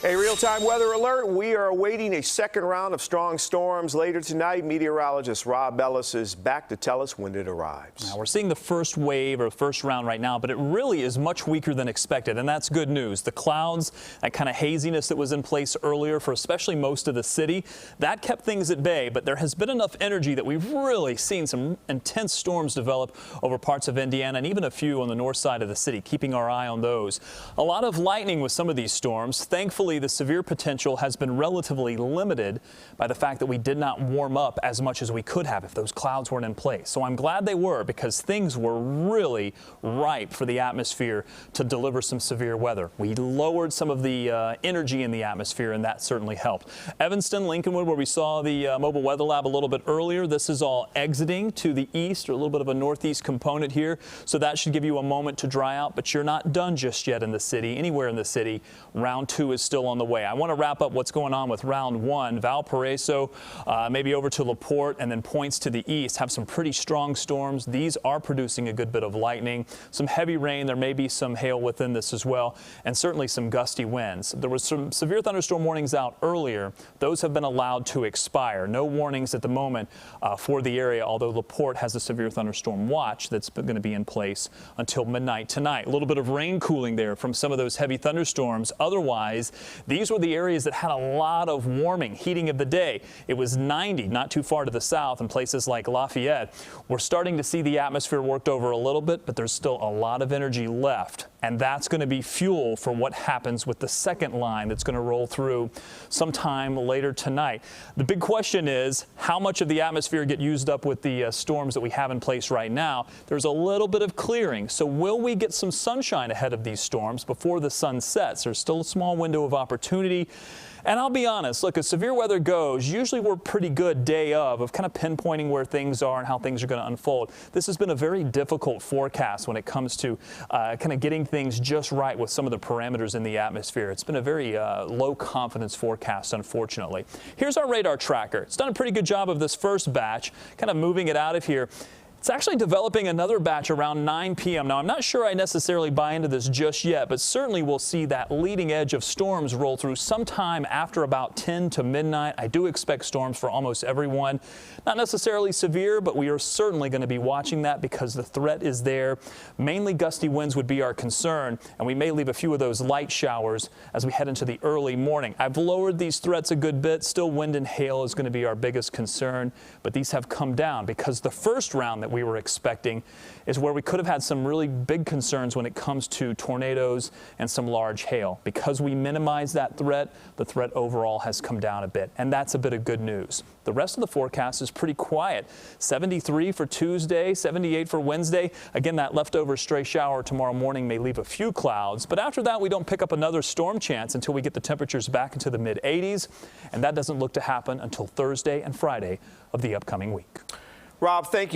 A real-time weather alert. We are awaiting a second round of strong storms later tonight. Meteorologist Robb Ellis is back to tell us when it arrives. Now, we're seeing the first wave or first round right now, but it really is much weaker than expected, and that's good news. The clouds, that kind of haziness that was in place earlier for especially most of the city, that kept things at bay, but there has been enough energy that we've really seen some intense storms develop over parts of Indiana and even a few on the north side of the city, keeping our eye on those. A lot of lightning with some of these storms. Thankfully, the severe potential has been relatively limited by the fact that we did not warm up as much as we could have if those clouds weren't in place. So I'm glad they were, because things were really ripe for the atmosphere to deliver some severe weather. We lowered some of the energy in the atmosphere, and that certainly helped. Evanston, Lincolnwood, where we saw the mobile weather lab a little bit earlier, this is all exiting to the east, or a little bit of a northeast component here. So that should give you a moment to dry out, but you're not done just yet in the city. Anywhere in the city, round 2 is still on the way. I want to wrap up what's going on with round 1. Valparaiso, maybe over to LaPorte, and then points to the east have some pretty strong storms. These are producing a good bit of lightning, some heavy rain. There may be some hail within this as well, and certainly some gusty winds. There was some severe thunderstorm warnings out earlier. Those have been allowed to expire. No warnings at the moment for the area, although LaPorte has a severe thunderstorm watch that's going to be in place until midnight tonight. A little bit of rain cooling there from some of those heavy thunderstorms. Otherwise, these were the areas that had a lot of warming, heating of the day. It was 90 not too far to the south in places like Lafayette. We're starting to see the atmosphere worked over a little bit, but there's still a lot of energy left. And that's going to be fuel for what happens with the second line that's going to roll through sometime later tonight. The big question is, how much of the atmosphere get used up with the storms that we have in place right now? There's a little bit of clearing. So will we get some sunshine ahead of these storms before the sun sets? There's still a small window of opportunity. And I'll be honest, look, as severe weather goes, usually we're pretty good day of kind of pinpointing where things are and how things are going to unfold. This has been a very difficult forecast when it comes to kind of getting things just right with some of the parameters in the atmosphere. It's been a very low confidence forecast, unfortunately. Here's our radar tracker. It's done a pretty good job of this first batch, kind of moving it out of here. It's actually developing another batch around 9 p.m. Now, I'm not sure I necessarily buy into this just yet, but certainly we'll see that leading edge of storms roll through sometime after about 10 to midnight. I do expect storms for almost everyone. Not necessarily severe, but we are certainly going to be watching that because the threat is there. Mainly gusty winds would be our concern, and we may leave a few of those light showers as we head into the early morning. I've lowered these threats a good bit. Still, wind and hail is going to be our biggest concern, but these have come down because the first round that we were expecting is where we could have had some really big concerns when it comes to tornadoes and some large hail. Because we minimize that threat, the threat overall has come down a bit, and that's a bit of good news. The rest of the forecast is pretty quiet. 73 for Tuesday, 78 for Wednesday. Again, that leftover stray shower tomorrow morning may leave a few clouds, but after that we don't pick up another storm chance until we get the temperatures back into the mid-80s, and that doesn't look to happen until Thursday and Friday of the upcoming week. Rob, thank you.